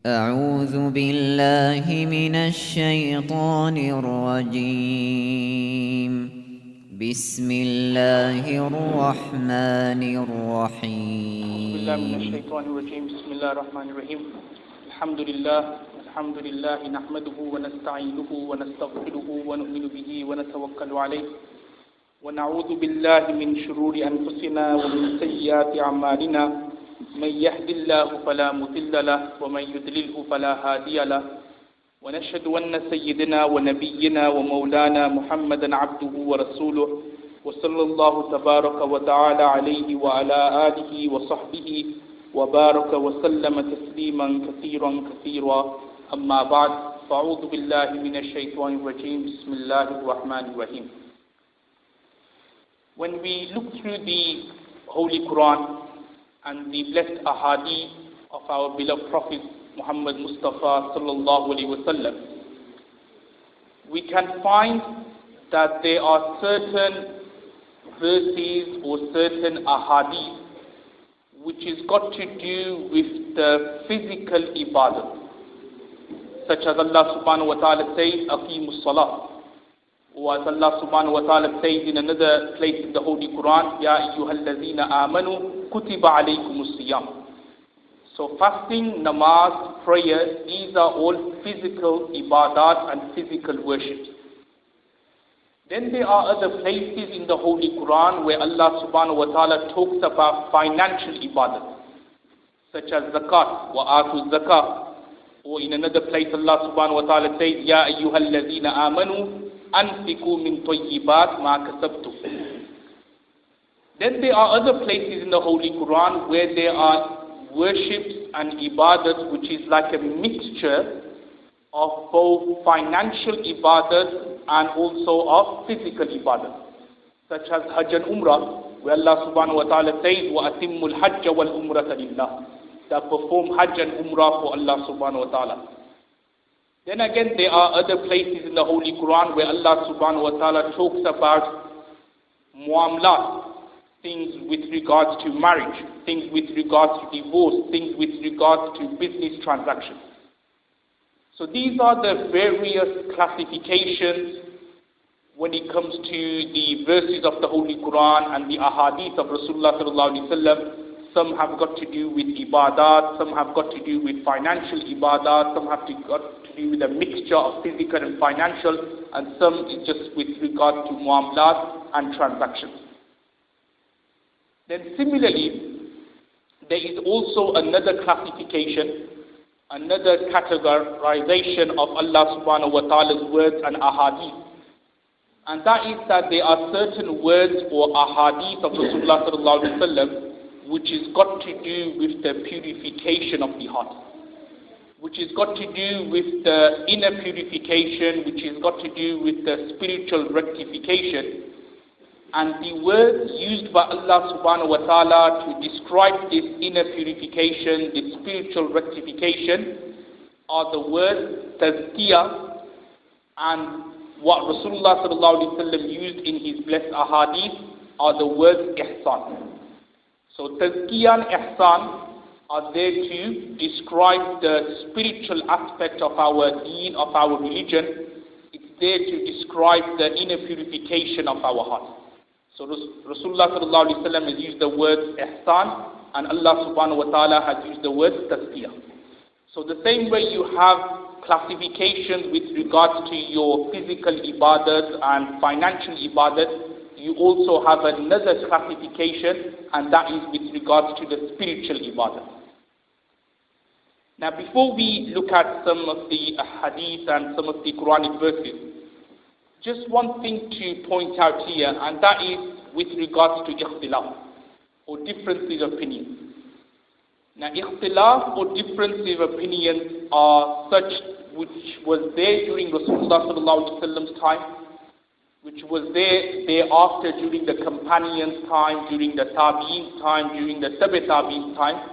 أعوذ بالله من الشيطان الرجيم. بسم الله الرحمن الرحيم. أعوذ بالله من الشيطان الرجيم. بسم الله الرحمن الرحيم. الحمد لله نحمده ونستعينه ونستغفره ونؤمن به ونتوكل عليه ونعوذ بالله من شرور أنفسنا ومن سيئات أعمالنا. من يهد الله فلا مضل له ومن يضلله فلا هادي له ونشهد أن سيدنا ونبينا ومولانا محمدا عبده ورسوله وصلى الله تبارك وتعالى عليه وعلى آله وصحبه وبارك وسلم تسليما كثيرا أما بعد فأعوذ بالله من الشيطان الرجيم. بسم الله الرحمن الرحيم. When we look through the Holy Quran and the blessed ahadith of our beloved Prophet Muhammad Mustafa sallallahu alaihi wasallam, we can find that there are certain verses or certain ahadith which is got to do with the physical ibadah, such as Allah subhanahu wa ta'ala says, Aqimus Salah, or as Allah subhanahu wa ta'ala says in another place in the Holy Quran, Ya ayyuhallazina amanu kutiba alaykumus siyam. So fasting, namaz, prayer, these are all physical ibadat and physical worships. Then there are other places in the Holy Quran where Allah subhanahu wa ta'ala talks about financial ibadat, such as zakat, wa atu zakat. Or in another place Allah subhanahu wa ta'ala says, Ya ayyuhallazina amanu anfiqu min tayyibat ma kasabtum. Then there are other places in the Holy Quran where there are worships and ibadat which is like a mixture of both financial ibadat and also of physical ibadat, such as Hajj and Umrah, where Allah subhanahu wa ta'ala says, وَأَتِمُّ الْحَجَّ وَالْأُمْرَةَ لِلَّهِ, that perform Hajj and Umrah for Allah subhanahu wa ta'ala. Then again, there are other places in the Holy Quran where Allah subhanahu wa ta'ala talks about muamlat, things with regards to marriage, things with regards to divorce, things with regards to business transactions. So these are the various classifications when it comes to the verses of the Holy Quran and the ahadith of Rasulullah sallallahu alaihi wasallam. Some have got to do with ibadat, some have got to do with financial ibadat, some have got to do with a mixture of physical and financial, and some is just with regard to muamalat and transactions. Then similarly, there is also another classification, another categorization of Allah subhanahu wa ta'ala's words and ahadith. And that is that there are certain words or ahadith of Rasulullah sallallahu alaihi wasallam which is got to do with the purification of the heart, which is got to do with the inner purification, which is got to do with the spiritual rectification. And the words used by Allah subhanahu wa ta'ala to describe this inner purification, this spiritual rectification, are the words tazkiyah, and what Rasulullah sallallahu alaihi wasallam used in his blessed ahadith are the words ihsan. So tazkiyah and ihsan are there to describe the spiritual aspect of our deen, of our religion. It's there to describe the inner purification of our heart. So Rasulullah sallallahu alaihi wasallam has used the word ihsan, and Allah subhanahu wa ta'ala has used the word tazkiyah. So the same way you have classifications with regards to your physical ibadat and financial ibadat, you also have another classification, and that is with regards to the spiritual ibadat. Now before we look at some of the hadith and some of the Quranic verses, just one thing to point out here, and that is with regards to ikhtilaf, or differences of opinion. Now ikhtilaf or differences of opinions are such which was there during Rasulullah sallallahu alaihi wasallam's time, which was there thereafter during the companions' time, during the tabi'in's time, during the tabi' tabi'in's time.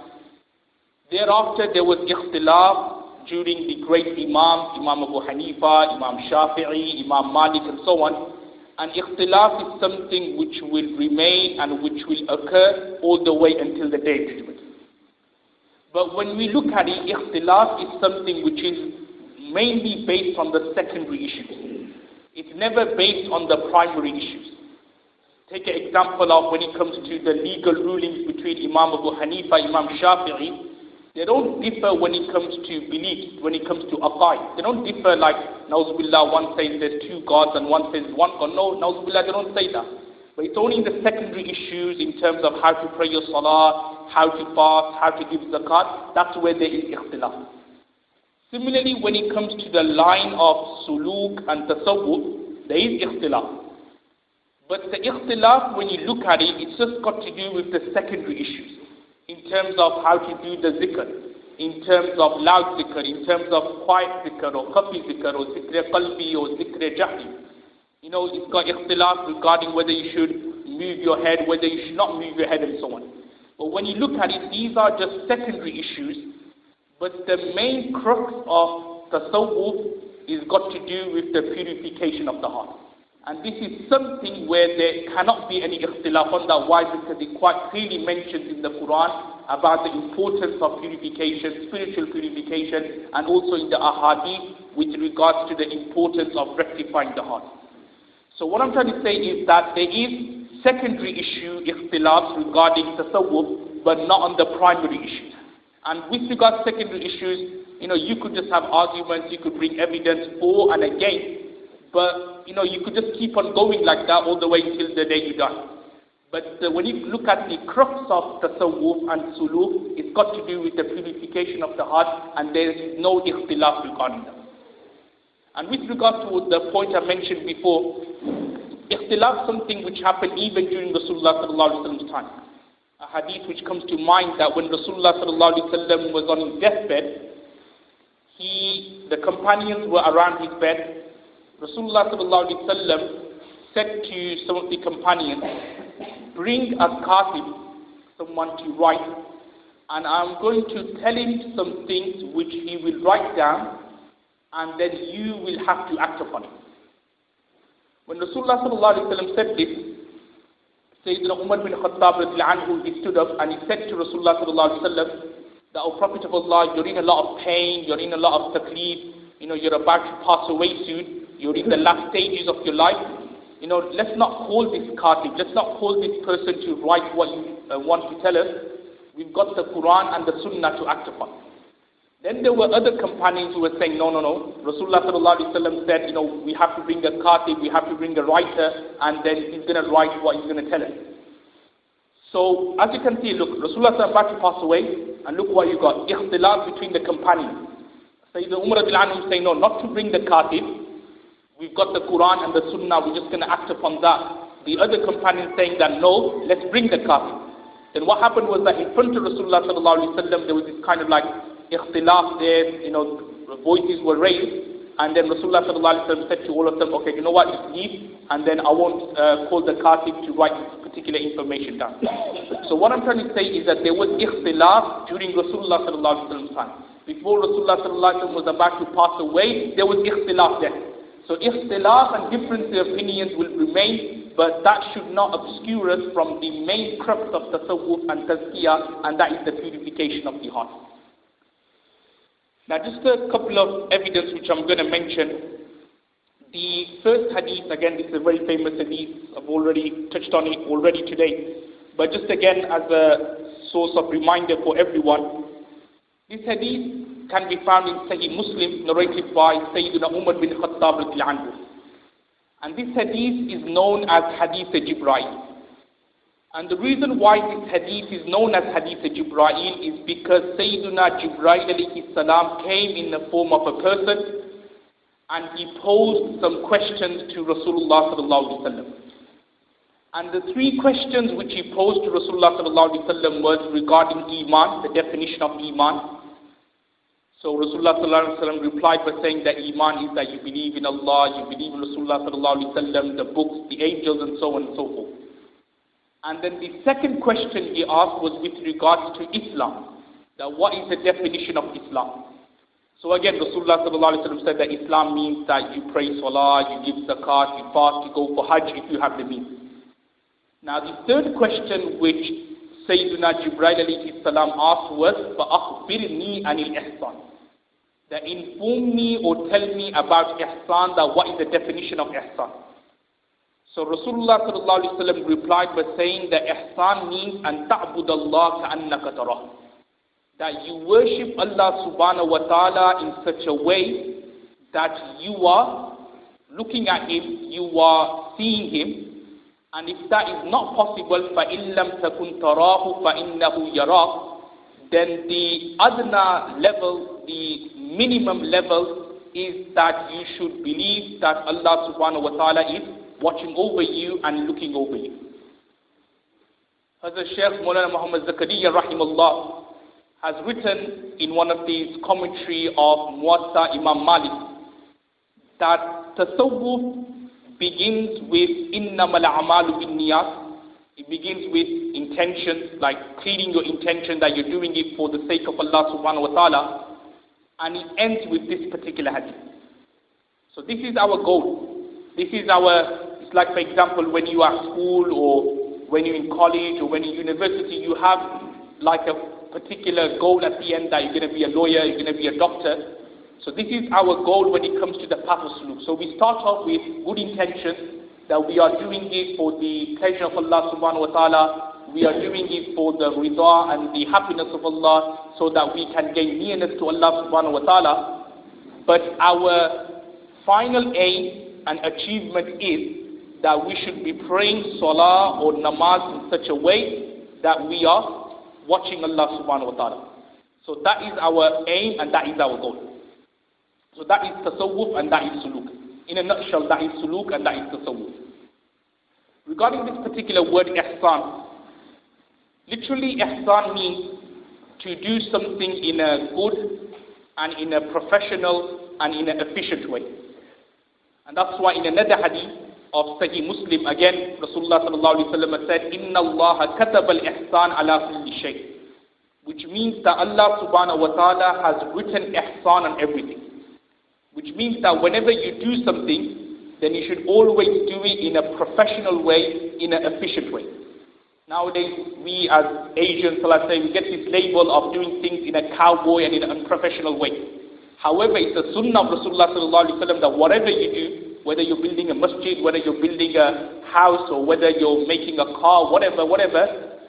Thereafter there was ikhtilaf during the great Imams, Imam Abu Hanifa, Imam Shafi'i, Imam Malik and so on. And ikhtilaf is something which will remain and which will occur all the way until the day of judgment. But when we look at it, ikhtilaf is something which is mainly based on the secondary issues. It's never based on the primary issues. Take an example of when it comes to the legal rulings between Imam Abu Hanifa, Imam Shafi'i. They don't differ when it comes to beliefs, when it comes to aqaid. They don't differ like, Nauzubillah, one says there's two gods and one says one God. No, Nauzubillah, they don't say that. But it's only the secondary issues in terms of how to pray your salah, how to fast, how to give zakat. That's where there is ikhtilaf. Similarly, when it comes to the line of suluk and tasawwuf, there is ikhtilaf. But the ikhtilaf, when you look at it, it's just got to do with the secondary issues. In terms of how to do the zikr, in terms of loud zikr, in terms of quiet zikr, or khafi zikr, or zikr qalbi, or zikr jahri. You know, it's got ikhtilaf regarding whether you should move your head, whether you should not move your head, and so on. But when you look at it, these are just secondary issues. But the main crux of tasawwuf is got to do with the purification of the heart. And this is something where there cannot be any ikhtilaf on that. Why? Because it quite clearly mentions in the Quran about the importance of purification, spiritual purification, and also in the ahadith with regards to the importance of rectifying the heart. So what I'm trying to say is that there is secondary issue ikhtilafs regarding tasawwuf, but not on the primary issues. And with regards to secondary issues, you could just have arguments, you could bring evidence for and against, but you could just keep on going like that all the way until the day you die. But when you look at the crux of tasawwuf and suluk, it's got to do with the purification of the heart, and there is no ikhtilaf regarding that. And with regards to the point I mentioned before, ikhtilaf is something which happened even during Rasulullah sallallahu alaihi wasallam's time. A hadith which comes to mind that when Rasulullah sallallahu alaihi wasallam was on his deathbed, the companions were around his bed. Rasulullah sallallahu alaihi wasallam said to some of the companions, bring a katib, someone to write, and I'm going to tell him some things which he will write down, and then you will have to act upon it. When Rasulullah sallallahu alaihi wasallam said this, Sayyidina Umar bin Khattab radiallahu anhu, he stood up and he said to Rasulullah sallallahu alaihi wasallam that, O Prophet of Allah, you're in a lot of pain, you're in a lot of taklif, you're about to pass away soon. You're in the last stages of your life. Let's not call this katib, let's not call this person to write what you want to tell us. We've got the Quran and the Sunnah to act upon. Then there were other companions who were saying, no. Rasulullah sallallahu alaihi wasallam said, we have to bring a katib, we have to bring a writer, and then he's going to write what he's going to tell us. So, as you can see, look, Rasulullah is about to pass away, and look what you got, ikhtilaf between the companions. Sayyidina Umar radiallahu anhu saying, no, not to bring the katib. We've got the Quran and the Sunnah, we're just going to act upon that. The other companion saying that no, let's bring the katib. Then what happened was that in front of Rasulullah sallallahu alaihi wasallam, there was this kind of like ikhtilaf there, voices were raised, and then Rasulullah sallallahu alaihi wasallam said to all of them, okay, you know what, just leave, and then I won't call the katib to write this particular information down. So what I'm trying to say is that there was ikhtilaf during Rasulullah sallallahu alaihi wasallam's time. Before Rasulullah sallallahu alaihi wasallam was about to pass away, there was ikhtilaf there. So ikhtilaf and different opinions will remain, but that should not obscure us from the main crux of tasawwuf and tazkiyah, and that is the purification of the heart. Now just a couple of evidence which I'm going to mention. The first hadith, again this is a very famous hadith, I've already touched on it already today, but just again as a source of reminder for everyone, this hadith can be found in Sahih Muslim, narrated by Sayyidina Umar bin Khattab radiallahu anhu. And this hadith is known as Hadith Jibreel. And the reason why this hadith is known as Hadith Jibreel is because Sayyidina Jibreel alayhi salam came in the form of a person, and he posed some questions to Rasulullah sallallahu alaihi wasallam. And the three questions which he posed to Rasulullah sallallahu alaihi wasallam was regarding Iman, the definition of Iman. So Rasulullah sallallahu alaihi wasallam replied by saying that Iman is that you believe in Allah, you believe in Rasulullah sallallahu alaihi wasallam, the books, the angels, and so on and so forth. And then the second question he asked was with regards to Islam, that what is the definition of Islam? So again, Rasulullah sallallahu alaihi wasallam said that Islam means that you pray salah, you give zakat, you fast, you go for hajj if you have the means. Now the third question which Sayyiduna Jibreel alayhi salam asked was, فَأَخْبِرْنِي عَنِ الْإِحْسَانِ, that inform me or tell me about ihsan, that what is the definition of ihsan. So Rasulullah sallallahu alaihi wasallam replied by saying that ihsan means an ta'bud Allah ka'annaka tarah, that you worship Allah subhanahu wa ta'ala in such a way that you are looking at Him, you are seeing Him, and if that is not possible, فَإِن لَمْ تَكُنْ تَرَاهُ فَإِنَّهُ يَرَاكَ, then the adna level, the minimum level is that you should believe that Allah subhanahu wa ta'ala is watching over you and looking over you. Hazrat Shaykh Maulana Muhammad Zakaria rahimahullah has written in one of these commentary of Muwatta Imam Malik that Tasawwuf begins with innamal a'malu binniyat. It begins with intention, like cleaning your intention that you're doing it for the sake of Allah subhanahu wa ta'ala, and it ends with this particular hadith. So this is our goal. This is it's like, for example, when you are at school or when you're in college or when you're in university, you have like a particular goal at the end that you're going to be a lawyer, you're going to be a doctor. So this is our goal when it comes to the path of suluk. So we start off with good intention, that we are doing it for the pleasure of Allah subhanahu wa ta'ala, we are doing it for the rida and the happiness of Allah, so that we can gain nearness to Allah subhanahu wa ta'ala. But our final aim and achievement is that we should be praying salah or namaz in such a way that we are watching Allah subhanahu wa ta'ala. So that is our aim and that is our goal. So that is tasawwuf and that is suluk. In a nutshell, that is suluk and that is tasawwuf. Regarding this particular word ihsan, literally ihsan means to do something in a good and in a professional and in an efficient way. And that's why in another hadith of Sahih Muslim, again, Rasulullah sallallahu alaihi wasallam said, "Inna Allah kataba al-ihsan ala kulli shay," which means that Allah subhanahu wa ta'ala has written ihsan on everything. Which means that whenever you do something, then you should always do it in a professional way, in an efficient way. Nowadays, we as Asians, let's say, we get this label of doing things in a cowboy and in an unprofessional way. However, it's a sunnah of Rasulullah sallallahu alaihi wasallam that whatever you do, whether you're building a masjid, whether you're building a house, or whether you're making a car, whatever,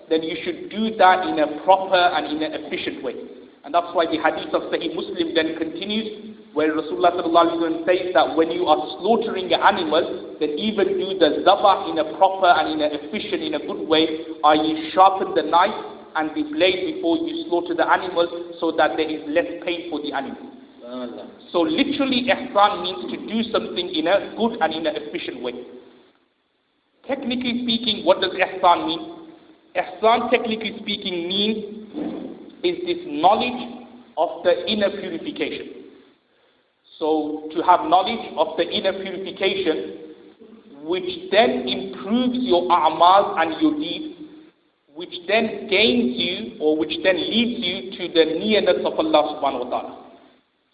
then you should do that in a proper and in an efficient way. And that's why the hadith of Sahih Muslim then continues, where Rasulullah sallallahu alaihi wasallam says that when you are slaughtering an animal, then even do the zabah in a proper and in an efficient, in a good way, i.e. sharpen the knife and the blade before you slaughter the animal, so that there is less pain for the animal. So literally ihsan means to do something in a good and in an efficient way. Technically speaking, what does ihsan mean? Ihsan, technically speaking, means is this knowledge of the inner purification. So to have knowledge of the inner purification, which then improves your a'mal and your deeds, which then gains you, or which then leads you to the nearness of Allah subhanahu wa ta'ala.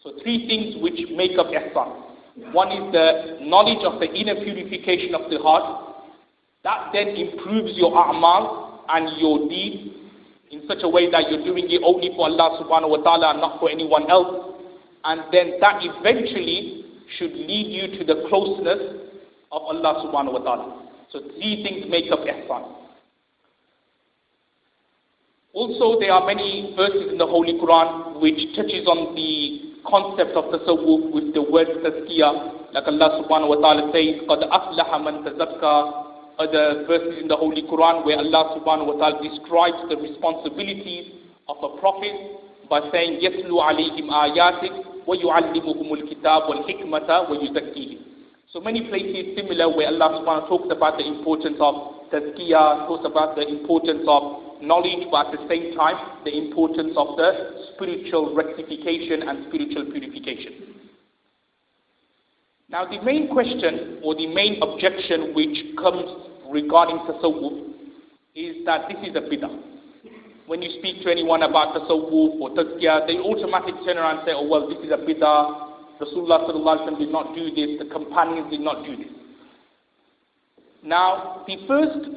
So three things which make up ihsan. One is the knowledge of the inner purification of the heart. That then improves your a'mal and your deeds in such a way that you're doing it only for Allah subhanahu wa ta'ala and not for anyone else. And then that eventually should lead you to the closeness of Allah subhanahu wa ta'ala. So three things make up ihsan. Also, there are many verses in the Holy Quran which touches on the concept of tasawwuf with the word tazkiyah, like Allah subhanahu wa ta'ala says, قَدْ أَفْلَحَ مَنْ تَزَكَّى. Other verses in the Holy Quran where Allah subhanahu wa ta'ala describes the responsibilities of a prophet by saying, يَتْلُو عَلَيْهِمْ آيَاتِكَ وَيُعَلِّمُهُمُ الْكِتَابَ وَالْحِكْمَةَ وَيُزَكِّيهِمْ. So many places similar where Allah subhanahu wa ta'ala talks about the importance of tazkiyah, talks about the importance of knowledge, but at the same time, the importance of the spiritual rectification and spiritual purification. Now, the main question or the main objection which comes regarding tasawwuf is that this is a bid'ah. When you speak to anyone about tasawwuf or tazkiyah, they automatically turn around and say, oh, well, this is a bid'ah. Rasulullah sallallahu alaihi wasallam did not do this. The companions did not do this. Now, the first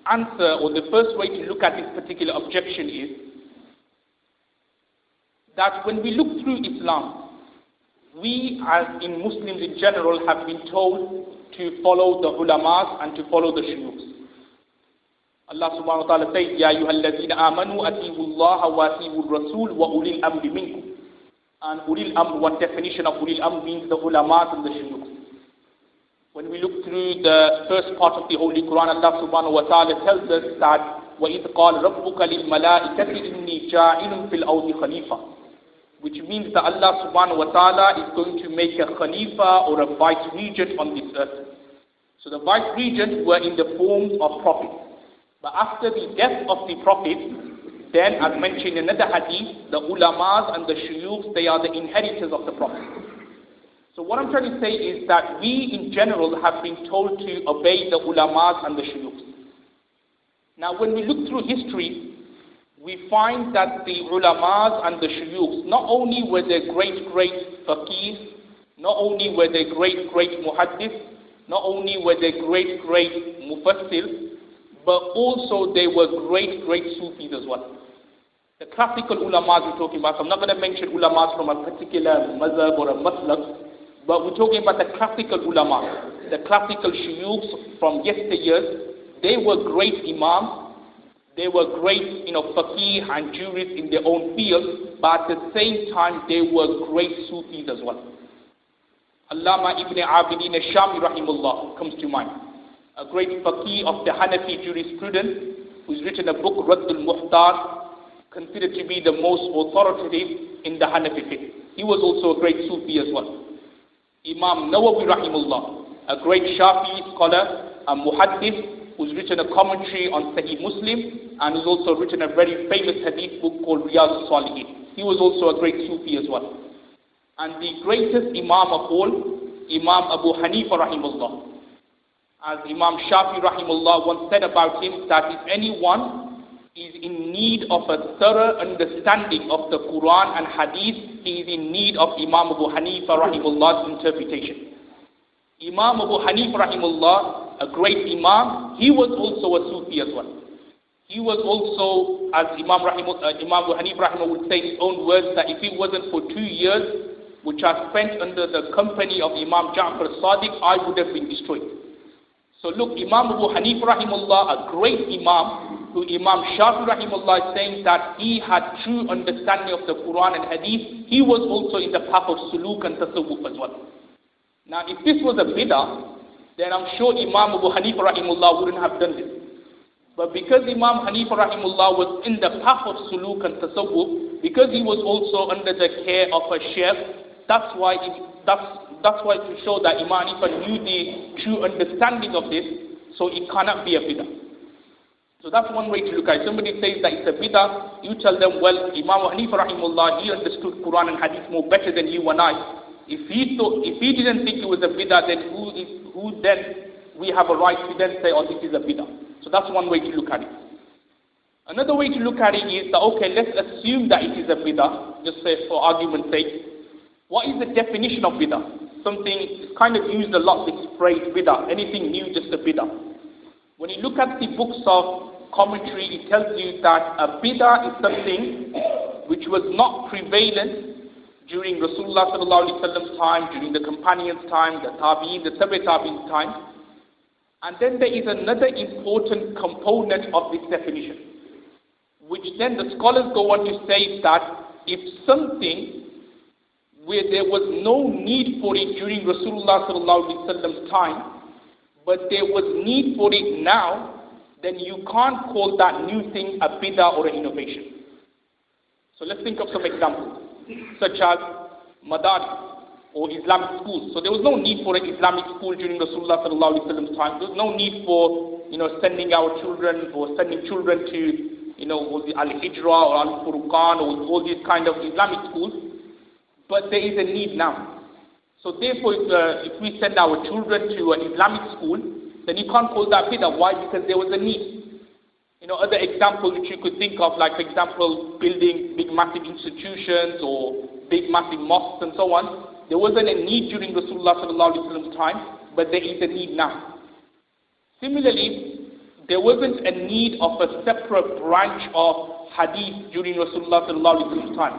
answer, or the first way to look at this particular objection is that when we look through Islam, we as in Muslims in general have been told to follow the ulamas and to follow the shuyukhs. Allah subhanahu wa ta'ala says, Ya ayyuhalladhina amanu ati'u Allah wa ati'u Rasul wa ulil amri minkum. And ulil amr, one definition of ulil amr means the ulamas and the shuyukhs. When we look through the first part of the Holy Quran, Allah subhanahu wa ta'ala tells us that وَإِذْ قَالَ رَبُّكَ لِلْمَلَائِكَةِ إِنِّي جَاعِلٌ فِي الْأَرْضِ خَلِيفَةً, which means that Allah subhanahu wa ta'ala is going to make a khalifa or a vice-regent on this earth. So the vice-regents were in the form of prophets. But after the death of the prophets, then as mentioned in another hadith, the ulamas and the shuyukhs, they are the inheritors of the prophet. So what I'm trying to say is that we in general have been told to obey the ulamas and the shuyukhs. Now when we look through history, we find that the ulamas and the shuyukhs, not only were they great faqirs, not only were they great muhaddith, not only were they great mufassir, but also they were great Sufis as well. The classical ulamas we're talking about, so I'm not going to mention ulamas from a particular mazhab or a maslak, but we're talking about the classical ulamas, the classical shuyukhs from yesteryears. They were great imams, they were great, faqih and jurists in their own field, but at the same time they were great Sufis as well. Allama ibn Abidin al-Shami rahimullah comes to mind, a great faqih of the Hanafi jurisprudence, who's written a book, Radd al-Muhtar, considered to be the most authoritative in the Hanafi fiqh. He was also a great Sufi as well. Imam Nawawi rahimullah, a great Shafi'i scholar, a muhaddith, who's written a commentary on Sahih Muslim, and who's also written a very famous hadith book called Riyadh al-Salihin. He was also a great Sufi as well. And the greatest Imam of all, Imam Abu Hanifa rahimullah, as Imam Shafi rahimullah once said about him, that if anyone is in need of a thorough understanding of the Quran and Hadith, he is in need of Imam Abu Hanifa rahimullah's interpretation. Imam Abu Hanifa rahimullah, a great Imam, he was also a Sufi as well. He was also, as Imam Abu Hanifa rahimullah would say in his own words, that if it wasn't for 2 years which are spent under the company of Imam Ja'far as-Sadiq, I would have been destroyed. So look, Imam Abu Hanifa rahimullah, a great Imam, who Imam Shafi rahimullah is saying that he had true understanding of the Quran and Hadith, he was also in the path of suluk and tasawwuf as well. Now if this was a bid'ah, then I'm sure Imam Abu Hanifa rahimullah wouldn't have done this. But because Imam Hanifa rahimullah was in the path of suluk and tasawwuf, because he was also under the care of a sheikh, that's why to show that Imam Hanifa knew the true understanding of this, so it cannot be a bid'ah. So that's one way to look at it. Somebody says that it's a bid'ah, you tell them, well, Imam Hanifa rahimullah, he understood Quran and Hadith more better than you and I. If he didn't think it was a bid'ah, then who then we have a right to then say, oh, this is a bid'ah. So that's one way to look at it. Another way to look at it is that, okay, let's assume that it is a bid'ah, just say for argument's sake. What is the definition of bid'ah? Something is kind of used a lot, this phrase bid'ah, anything new, just a bid'ah. When you look at the books of commentary, it tells you that a bid'ah is something which was not prevalent during Rasulullah sallallahu alaihi wasallam's time, during the companions' time, the tabi'in, the tabi' tabi'in's time. And then there is another important component of this definition, which then the scholars go on to say that if something where there was no need for it during Rasulullah sallallahu alaihi wasallam's time, but there was need for it now, then you can't call that new thing a bid'ah or an innovation. So let's think of some examples, such as madaris or Islamic schools. So there was no need for an Islamic school during Rasulullah sallallahu alaihi wasallam's time. There was no need for sending our children or sending children to Al-Hijra or Al-Furqan or all these kind of Islamic schools. But there is a need now. So therefore, if we send our children to an Islamic school, then you can't call that bid'ah. Why? Because there was a need. Other examples which you could think of, like for example, building big massive institutions or big massive mosques and so on. There wasn't a need during Rasulullah sallallahu alaihi wasallam's time, but there is a need now. Similarly, there wasn't a need of a separate branch of hadith during Rasulullah sallallahu alaihi wasallam's time,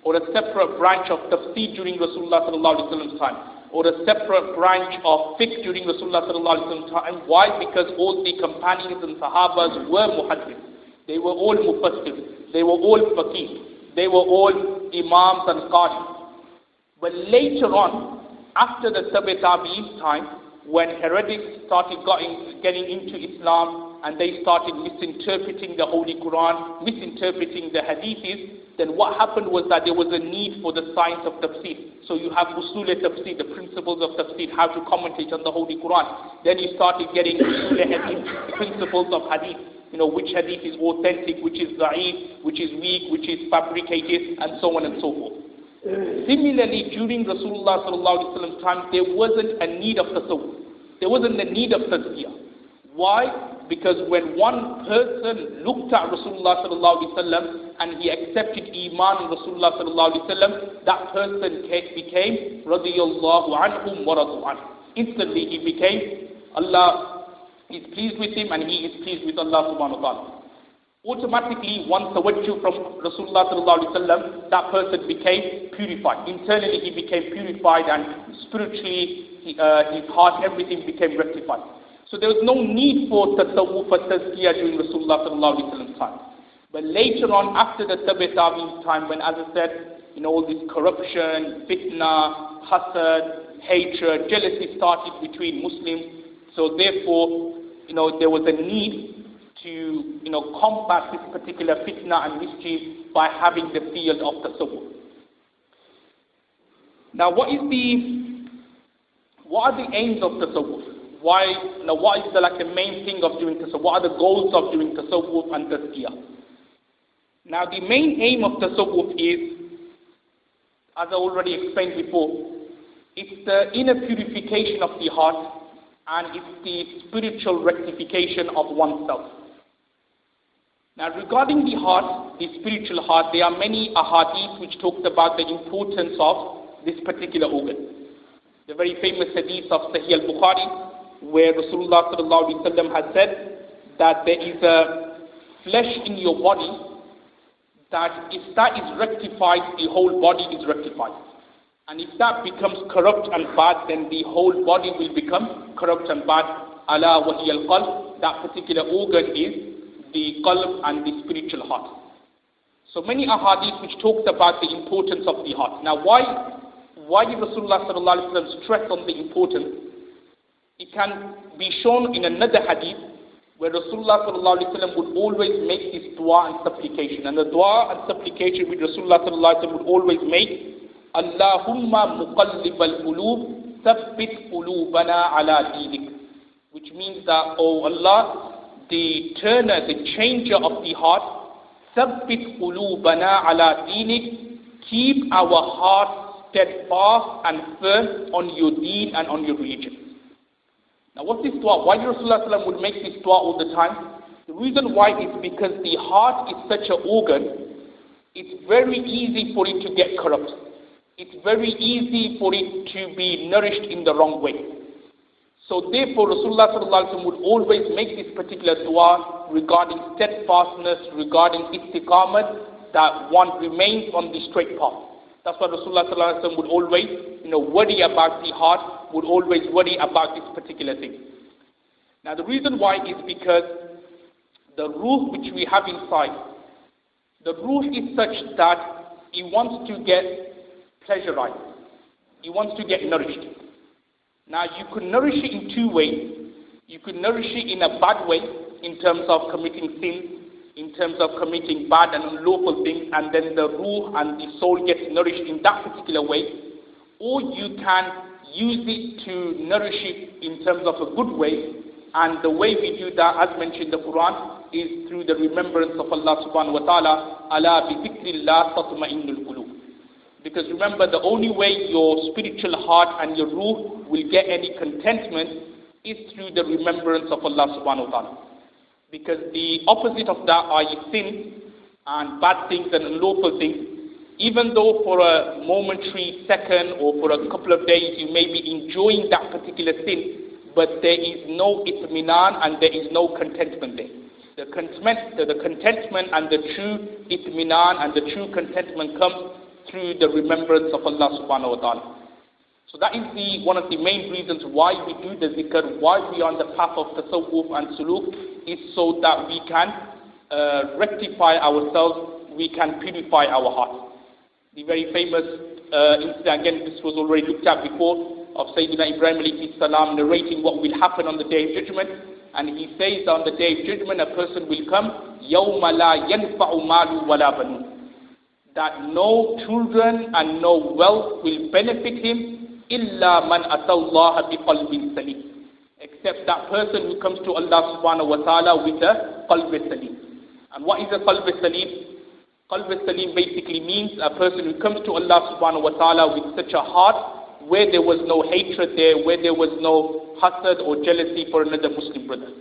or a separate branch of tafsir during Rasulullah sallallahu alaihi wasallam's time, or a separate branch of fiqh during Rasulullah sallallahu alaihi wasallam's time. Why? Because all the companions and sahabas were muhaddith. They were all mufassir. They were all faqih. They were all imams and qadis. But later on, after the Tabi'in's time, when heretics started getting into Islam and they started misinterpreting the Holy Quran, misinterpreting the hadiths, then what happened was that there was a need for the science of tafsir. So you have usul tafsir, the principles of tafsir, how to commentate on the Holy Quran. Then you started getting usul hadith, principles of hadith. Which hadith is authentic, which is da'if, which is weak, which is fabricated, and so on and so forth. Similarly, during Rasulullah sallallahu alaihi wasallam's time, there wasn't a need of tasawwuf. There wasn't a need of tazkiyah. Why? Because when one person looked at Rasulullah sallallahu alaihi wasallam and he accepted iman in Rasulullah sallallahu alaihi wasallam, that person became radiyallahu anhum wa radu anhu. Instantly he became, Allah is pleased with him and he is pleased with Allah subhanahu wa ta'ala. Automatically, once tawajjuh from Rasulullah sallallahu alaihi wasallam, that person became purified. Internally, he became purified, and spiritually, his heart, everything became rectified. So there was no need for tasawwuf or tazkiyah during Rasulullah sallallahu alaihi wasallam's time. But later on, after the Tabi'in's time, when, as I said, all this corruption, fitna, hasad, hatred, jealousy started between Muslims. So therefore, there was a need to combat this particular fitna and mischief by having the field of tasawwuf. Now, what are the aims of tasawwuf? What is the main thing of doing tasawwuf? What are the goals of doing tasawwuf and tazkiyah? Now, the main aim of tasawwuf is, as I already explained before, it's the inner purification of the heart and it's the spiritual rectification of oneself. Now, regarding the heart, the spiritual heart, there are many ahadith which talked about the importance of this particular organ. The very famous hadith of Sahih al-Bukhari, where Rasulullah sallallahu alaihi wasallam has said that there is a flesh in your body that if that is rectified, the whole body is rectified. And if that becomes corrupt and bad, then the whole body will become corrupt and bad. Ala wa hiya al-qalb, that particular organ is the qalb and the spiritual heart. So many ahadith which talked about the importance of the heart. Now why did Rasulullah sallallahu alaihi wasallam stress on the importance? It can be shown in another hadith where Rasulullah sallallahu alaihi wasallam would always make this dua and supplication. And the dua and supplication which Rasulullah sallallahu alaihi wasallam would always make, Allahumma muqallib al-qulub, thabbit qulubana ala dinik. Which means that, oh Allah, the turner, the changer of the heart, thabbit qulubana ala dinik, keep our hearts steadfast and firm on your deen and on your religion. Now what's this dua? Why did Rasulullah sallallahu alaihi wasallam would make this dua all the time? The reason why is because the heart is such an organ, it's very easy for it to get corrupt. It's very easy for it to be nourished in the wrong way. So therefore Rasulullah sallallahu alaihi wasallam would always make this particular dua regarding steadfastness, regarding istiqamat, that one remains on the straight path. That's why Rasulullah sallallahu alaihi wasallam would always, worry about the heart, would always worry about this particular thing. Now the reason why is because the ruh which we have inside, the ruh is such that it wants to get pleasurized. It wants to get nourished. Now you could nourish it in two ways. You could nourish it in a bad way, in terms of committing sin, in terms of committing bad and unlawful things, and then the ruh and the soul gets nourished in that particular way. Or you can use it to nourish it in terms of a good way, and the way we do that, as mentioned in the Quran, is through the remembrance of Allah subhanahu wa ta'ala. Ala bi dhikrillah tatma'innul qulub. Because remember, the only way your spiritual heart and your ruh will get any contentment is through the remembrance of Allah subhanahu wa ta'ala. Because the opposite of that are sin and bad things and unlawful things. Even though for a momentary second or for a couple of days you may be enjoying that particular sin, but there is no itminan and there is no contentment there. The contentment and the true itminan and the true contentment comes through the remembrance of Allah subhanahu wa ta'ala. So that is one of the main reasons why we do the zikr, why we are on the path of tasawwuf and suluk, is so that we can rectify ourselves, we can purify our heart. The very famous incident, again this was already looked at before, of Sayyidina Ibrahim alayhi salam narrating what will happen on the Day of Judgment. And he says on the Day of Judgment a person will come, يَوْمَ لَا يَنْفَعُ مَالُ وَلَا بَنُونَ, that no children and no wealth will benefit him, إِلَّا مَنْ أَتَى اللَّهَ بِقَلْبٍ سَلِيمٍ, except that person who comes to Allah subhanahu wa ta'ala with a qalb salim. And what is a qalb salim? Qalb salim basically means a person who comes to Allah subhanahu wa ta'ala with such a heart where there was no hatred there, where there was no hasad or jealousy for another Muslim brother.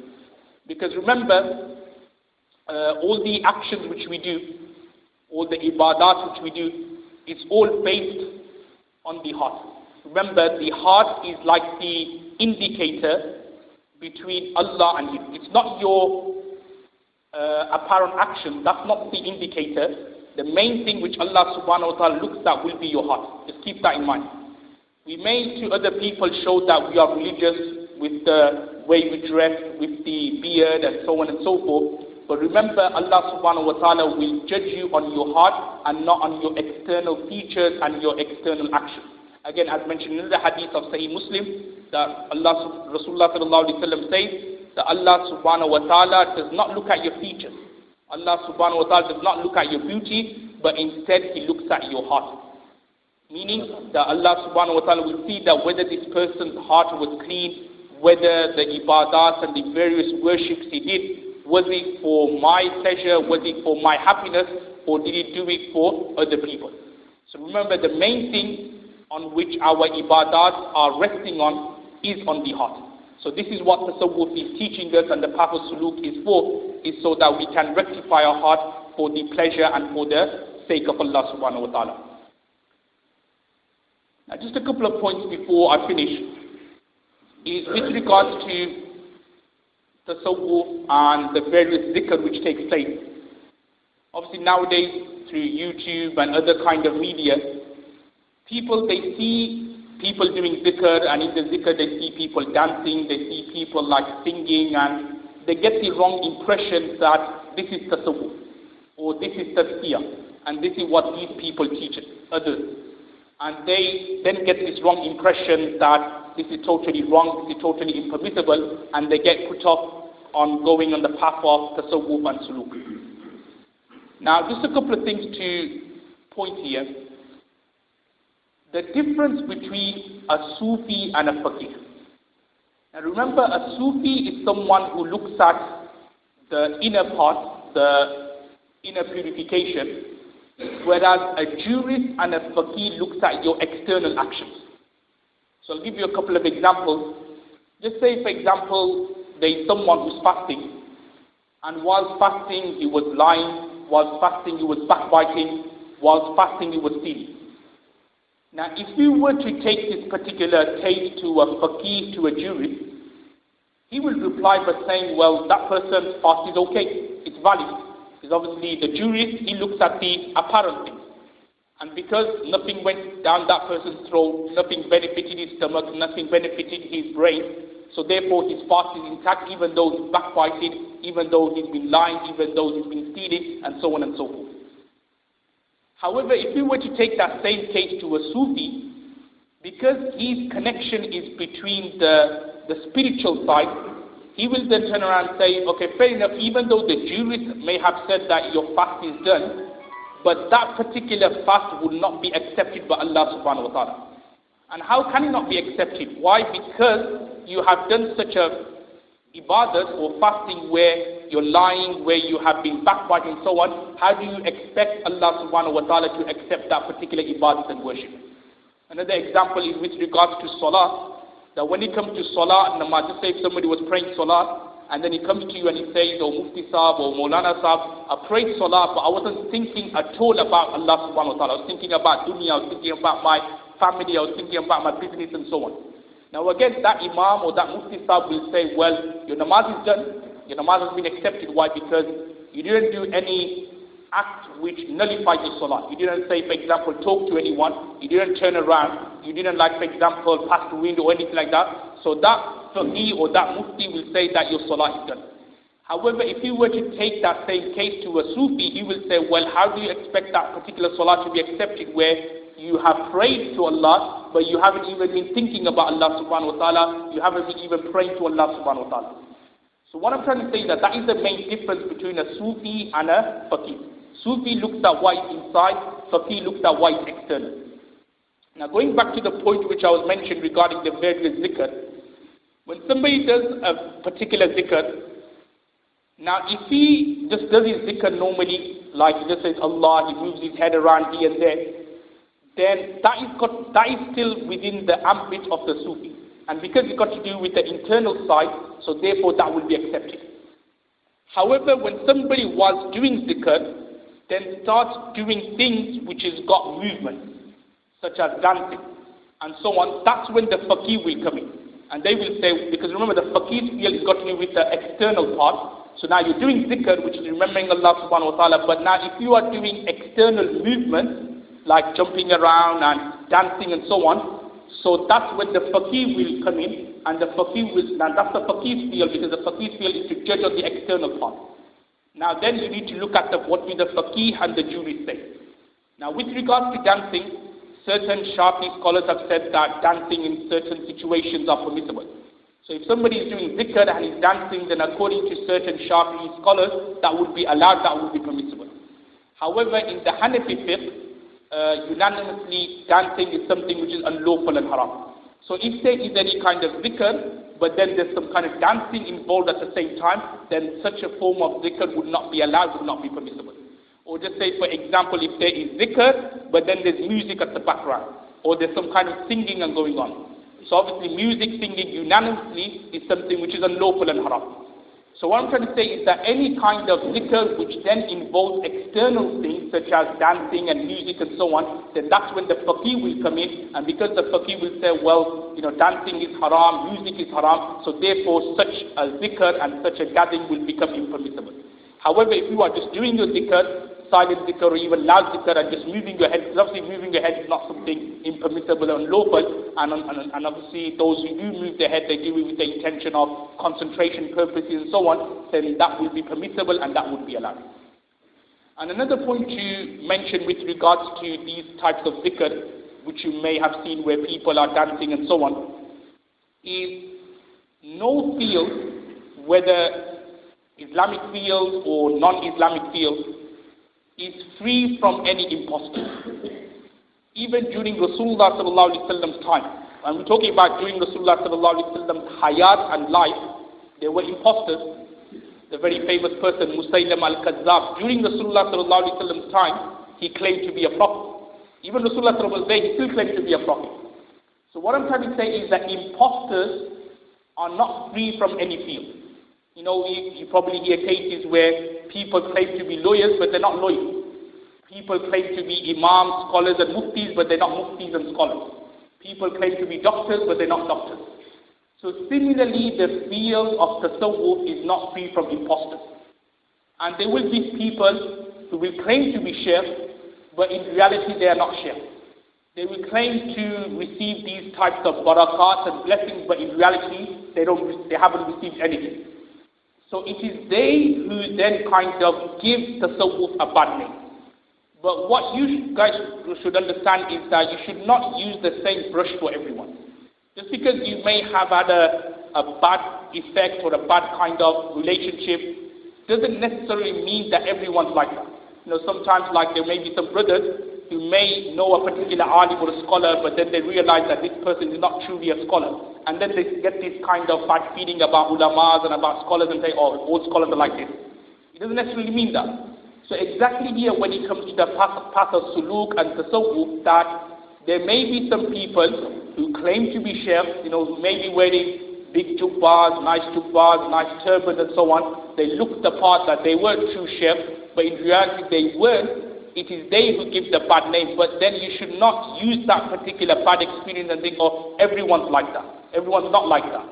Because remember, all the actions which we do, all the ibadat which we do, it's all based on the heart. Remember, the heart is like the indicator between Allah and you. It's not your apparent action, that's not the indicator. The main thing which Allah subhanahu wa ta'ala looks at will be your heart. Just keep that in mind. We may to other people show that we are religious with the way we dress, with the beard and so on and so forth. But remember, Allah subhanahu wa ta'ala will judge you on your heart and not on your external features and your external actions. Again, as mentioned in the hadith of Sahih Muslim, that Rasulullah sallallahu alaihi wasallam says that Allah subhanahu wa ta'ala does not look at your features. Allah subhanahu wa ta'ala does not look at your beauty, but instead He looks at your heart. Meaning that Allah subhanahu wa ta'ala will see that whether this person's heart was clean, whether the ibadat and the various worships he did, was it for my pleasure, was it for my happiness, or did he do it for other people? So remember, the main thing on which our ibadat are resting on is on the heart. So this is what Tasawwuf is teaching us, and the path of suluk is for, is so that we can rectify our heart for the pleasure and for the sake of Allah subhanahu wa ta'ala. Now, just a couple of points before I finish is with regards to tasawwuf and the various zikr which takes place. Obviously nowadays through YouTube and other kind of media, people, they see people doing zikr, and in the zikr they see people dancing, they see people like singing, and they get the wrong impression that this is tasawwuf or this is tazkiyah, and this is what these people teach others. And they then get this wrong impression that this is totally wrong, this is totally impermissible, and they get put off on going on the path of tasawwuf and suluk. Now, just a couple of things to point here. The difference between a Sufi and a faqih. Now remember, a Sufi is someone who looks at the inner part, the inner purification, whereas a jurist and a faqih looks at your external actions. So I'll give you a couple of examples. Just say, for example, there is someone who's fasting, and whilst fasting he was lying, whilst fasting he was backbiting, whilst fasting he was stealing. Now if we were to take this particular case to a faqih, to a jurist, he will reply by saying, well, that person's fast is okay, it's valid. Because obviously the jurist, he looks at the apparent things. And because nothing went down that person's throat, nothing benefited his stomach, nothing benefited his brain, so therefore his fast is intact, even though he's backbited, even though he's been lying, even though he's been stealing, and so on and so forth. However, if we were to take that same case to a Sufi, because his connection is between the spiritual side, he will then turn around and say, okay, fair enough, even though the jurist may have said that your fast is done, but that particular fast will not be accepted by Allah subhanahu wa ta'ala. And how can it not be accepted? Why? Because you have done such a ibadat or fasting where you're lying, where you have been backbiting and so on. How do you expect Allah subhanahu wa ta'ala to accept that particular ibadat and worship? Another example is with regards to salah. That when it comes to salah and namaz, just say if somebody was praying salah, and then he comes to you and he says, oh Mufti Sahab or Maulana Sahab, I prayed salah, but I wasn't thinking at all about Allah subhanahu wa ta'ala. I was thinking about dunya, I was thinking about my family, I was thinking about my business and so on. Now again, that imam or that mufti sahib will say, well, your namaz is done, your namaz has been accepted. Why? Because you didn't do any act which nullifies your salah. You didn't say, for example, talk to anyone, you didn't turn around, you didn't, like, for example, pass the window or anything like that. So that faqih or that mufti will say that your salah is done. However, if you were to take that same case to a Sufi, he will say, well, how do you expect that particular salah to be accepted where you have prayed to Allah, but you haven't even been thinking about Allah subhanahu wa ta'ala, you haven't been even praying to Allah subhanahu wa ta'ala. So what I'm trying to say is that that is the main difference between a Sufi and a faqih. Sufi looks at what is inside, faqih looks at what is external. Now going back to the point which I was mentioning regarding the various zikr, when somebody does a particular zikr, now if he just does his zikr normally, like he just says Allah, he moves his head around here and there, then that is still within the ambit of the Sufi. And because it's got to do with the internal side, so therefore that will be accepted. However, when somebody was doing zikr, then starts doing things which has got movement, such as dancing and so on, that's when the faqih will come in. And they will say, because remember the faqih's field is got to do with the external part. So now you're doing zikr, which is remembering Allah subhanahu wa ta'ala, but now if you are doing external movement, like jumping around and dancing and so on, so that's when the faqih will come in, and the faqih will, now that's the faqih's field, because the faqih's field is to judge on the external part. Now then you need to look at what the faqih and the jury say. Now with regards to dancing, certain Shafi scholars have said that dancing in certain situations are permissible. So if somebody is doing zikr and is dancing, then according to certain Shafi scholars, that would be allowed, that would be permissible. However, in the Hanafi fiqh, unanimously dancing is something which is unlawful and haram. So if there is any kind of zikr, but then there's some kind of dancing involved at the same time, then such a form of zikr would not be allowed, would not be permissible. Or just say, for example, if there is zikr, but then there's music at the background, or there's some kind of singing and going on. So obviously music, singing unanimously is something which is unlawful and haram. So what I'm trying to say is that any kind of zikr which then involves external things such as dancing and music and so on, then that's when the faqih will come in, and because the faqih will say, well, dancing is haram, music is haram, so therefore such a zikr and such a gathering will become impermissible. However, if you are just doing your zikr, silent zikr or even loud zikr and just moving your head, because obviously moving your head is not something impermissible or unlawful, and obviously those who do move their head, they do it with the intention of concentration purposes and so on, then that will be permissible and that would be allowed. And another point to mention with regards to these types of zikr, which you may have seen where people are dancing and so on, is no field, whether Islamic field or non-Islamic field, is free from any imposters. Even during Rasulullah sallallahu alaihi wasallam's time, and we're talking about during Rasulullah sallallahu alaihi wasallam's hayat and life, there were imposters. The very famous person, Musaylim al-Kazzab, during Rasulullah sallallahu alaihi wasallam's time, he claimed to be a prophet. Even Rasulullah sallallahu alaihi wasallam, he still claimed to be a prophet. So what I'm trying to say is that imposters are not free from any field. You probably hear cases where people claim to be lawyers, but they're not lawyers. People claim to be imams, scholars and muftis, but they're not muftis and scholars. People claim to be doctors, but they're not doctors. So similarly, the field of tasawwuf is not free from imposters. And there will be people who will claim to be sheikhs, but in reality they are not sheikhs. They will claim to receive these types of barakat and blessings, but in reality they haven't received anything. So it is they who then kind of give tasawwuf a bad name. But what you guys should understand is that you should not use the same brush for everyone. Just because you may have had a bad effect or a bad kind of relationship doesn't necessarily mean that everyone's like that. Sometimes like there may be some brothers who may know a particular alim or a scholar, but then they realize that this person is not truly a scholar. And then they get this kind of bad feeling about ulamas and about scholars and say, oh, all scholars are like this. It doesn't necessarily mean that. So exactly here when it comes to the path of suluk and tasawwuf, that there may be some people who claim to be sheikhs, maybe wearing big jubbas, nice turbans and so on. They looked the part that they were true sheikhs, but in reality they weren't. it is they who give the bad name, but then you should not use that particular bad experience and think, oh, everyone's like that. Everyone's not like that.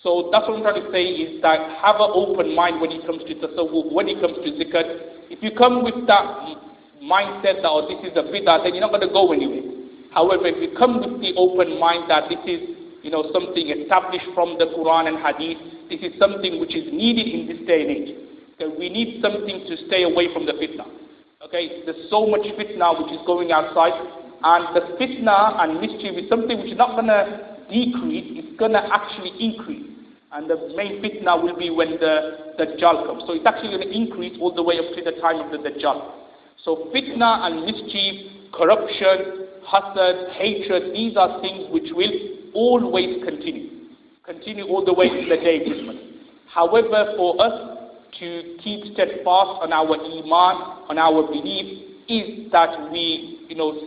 So that's what I'm trying to say, is that have an open mind when it comes to tasawwuf, when it comes to zikr. If you come with that mindset that, oh, this is a bid'ah, then you're not going to go anywhere. However, if you come with the open mind that this is, something established from the Quran and Hadith, this is something which is needed in this day and age. Okay, we need something to stay away from the fitna. Okay, there's so much fitna which is going outside, and the fitna and mischief is something which is not going to decrease, it's going to actually increase. And the main fitna will be when the Dajjal comes. So it's actually going to increase all the way up to the time of the Dajjal. So fitna and mischief, corruption, hasad, hatred, these are things which will always continue all the way to the day of judgment. However, for us to keep steadfast on our iman, on our belief, is that we,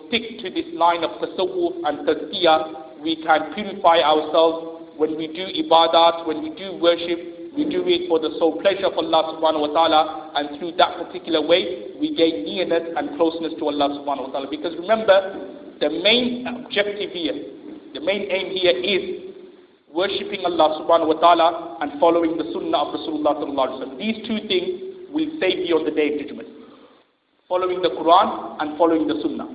stick to this line of tasawwuf and tazkiyah. We can purify ourselves when we do ibadat, when we do worship. We do it for the sole pleasure of Allah subhanahu wa ta'ala, and through that particular way, we gain nearness and closeness to Allah subhanahu wa ta'ala. Because remember, the main objective here, the main aim here is worshipping Allah subhanahu wa ta'ala and following the sunnah of Rasulullah sallallahu alaihi wasallam. These two things will save you on the day of judgment. Following the Quran and following the sunnah.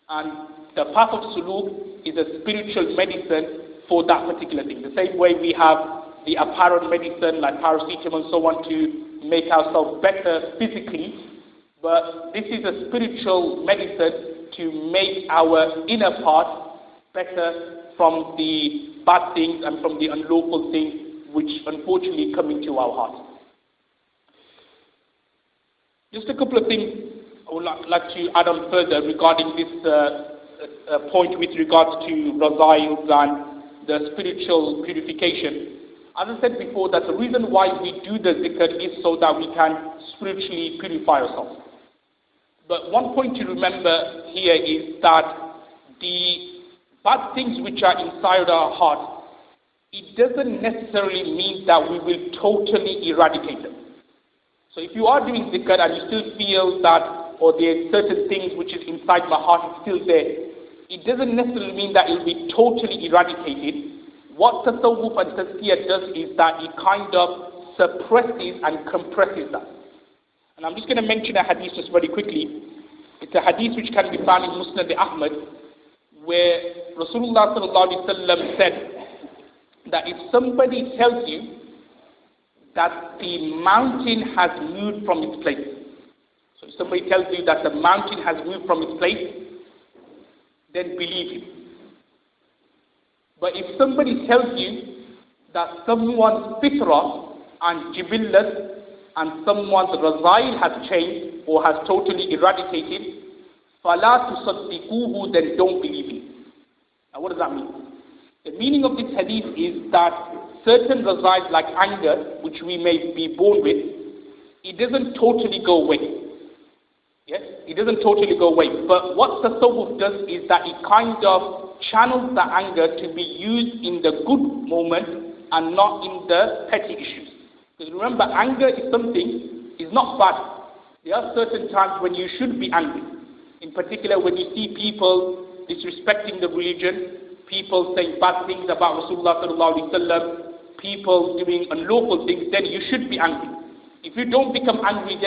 And the path of suluk is a spiritual medicine for that particular thing. The same way we have the apparent medicine like paracetamol and so on to make ourselves better physically, but this is a spiritual medicine to make our inner part better from the bad things and from the unlawful things which unfortunately come into our heart. Just a couple of things I would like to add on further regarding this point with regards to razails and the spiritual purification. As I said before, that the reason why we do the zikr is so that we can spiritually purify ourselves. But one point to remember here is that the bad things which are inside our heart, it doesn't necessarily mean that we will totally eradicate them. So if you are doing zikr and you still feel that, or there are certain things which is inside my heart is still there, it doesn't necessarily mean that it will be totally eradicated. What tasawwuf and tazkiyah does is that it kind of suppresses and compresses that. And I'm just going to mention a hadith just very quickly. It's a hadith which can be found in Musnad Ahmad, where Rasulullah sallallahu alaihi wasallam said that if somebody tells you that the mountain has moved from its place, so if somebody tells you that the mountain has moved from its place, then believe him. But if somebody tells you that someone's fitrah and jibillat and someone's razail has changed or has totally eradicated, فَلَا تُصَدِّقُوهُ, then don't believe him. Now what does that mean? The meaning of this hadith is that certain razails like anger, which we may be born with, it doesn't totally go away. Yes, it doesn't totally go away. But what tasawwuf does is that it kind of channels the anger to be used in the good moment and not in the petty issues. Because remember, anger is something, is not bad. There are certain times when you should be angry. In particular, when you see people disrespecting the religion, people saying bad things about Rasulullah sallallahu alaihi wasallam, people doing unlawful things, then you should be angry. If you don't become angry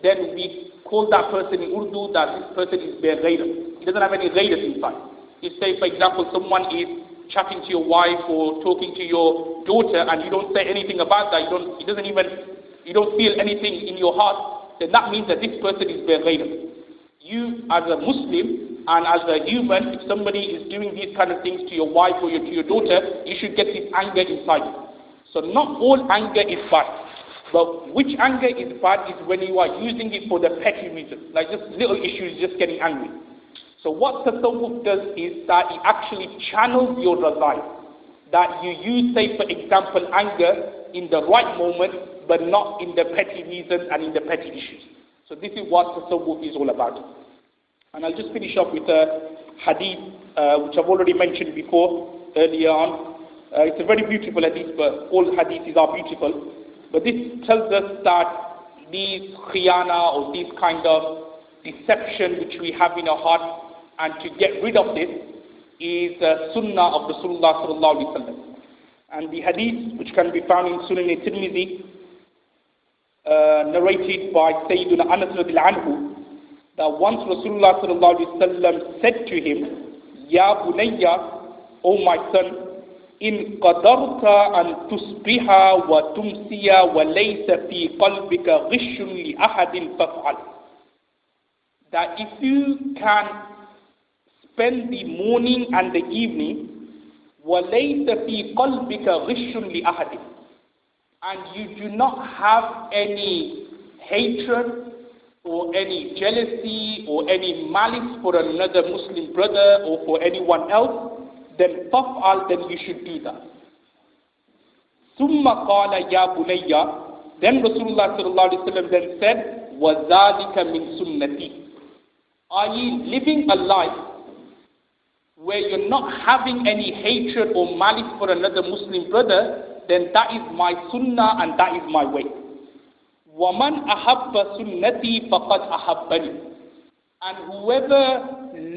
then we call that person in Urdu that this person is bare ghayrat. He doesn't have any ghayrat inside. If say, for example, someone is chatting to your wife or talking to your daughter and you don't say anything about that, you don't feel anything in your heart, then that means that this person is bare ghayrat. You as a Muslim and as a human, if somebody is doing these kind of things to your wife or to your daughter, you should get this anger inside you. So not all anger is bad. But which anger is bad is when you are using it for the petty reasons, like just little issues, just getting angry. So what tasawwuf does is that it actually channels your razail. That you use, say for example, anger in the right moment, but not in the petty reasons and in the petty issues. So this is what tasawwuf is all about. And I'll just finish off with a hadith, which I've already mentioned before, earlier on. It's a very beautiful hadith, but all hadiths are beautiful. But this tells us that these khiyana or these kind of deception which we have in our heart, and to get rid of this is the sunnah of Rasulullah sallallahu alaihi wasallam. And the hadith which can be found in Sunan al-Tirmidhi, narrated by Sayyidina Anas radiallahu anhu, that once Rasulullah sallallahu alaihi wasallam said to him, Ya bunayya, O my son, in qadarta an tusbiha wa tumsiya wa laysa fi qalbika ghishun li ahadin faf'al. That if you can spend the morning and the evening, وَلَيْسَ فِي قَلْبِكَ غِشٌّ لِأَحَدٍ, and you do not have any hatred or any jealousy or any malice for another Muslim brother or for anyone else, then فَفْعَلْ, then you should do that. ثُمَّ قَالَ يَا بُنَيَّ, then Rasulullah sallallahu alaihi wasallam then said, وَذَلِكَ مِن سُنَّتِي, are ye living a life where you're not having any hatred or malice for another Muslim brother, then that is my sunnah and that is my way. وَمَنْ أَحَبَّ سُنَّتِي فَقَدْ أَحَبَّنِي, and whoever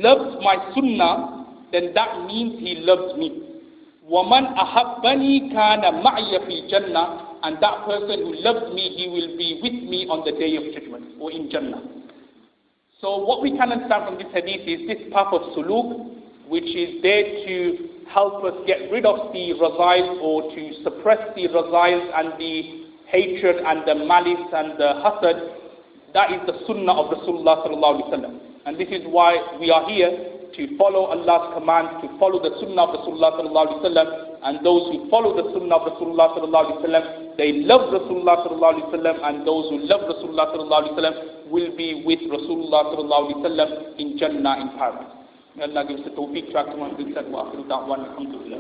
loves my sunnah, then that means he loves me. وَمَنْ أَحَبَّنِي كَانَ مَعِيَ فِي الْجَنَّةِ, and that person who loves me, he will be with me on the day of judgment, or in Jannah. So what we can understand from this hadith is this path of suluk, which is there to help us get rid of the razail, or to suppress the razail and the hatred and the malice and the hasad. That is the sunnah of Rasulullah sallallahu alaihi wasallam. And this is why we are here, to follow Allah's commands, to follow the sunnah of Rasulullah sallallahu alaihi wasallam. And those who follow the sunnah of Rasulullah sallallahu alaihi wasallam, they love Rasulullah sallallahu alaihi wasallam, and those who love Rasulullah sallallahu alaihi wasallam will be with Rasulullah sallallahu alaihi wasallam in Jannah, in paradise. May Allah give us the tawfiq to act on what we said. Wa akhiru da'wana alhamdulillah.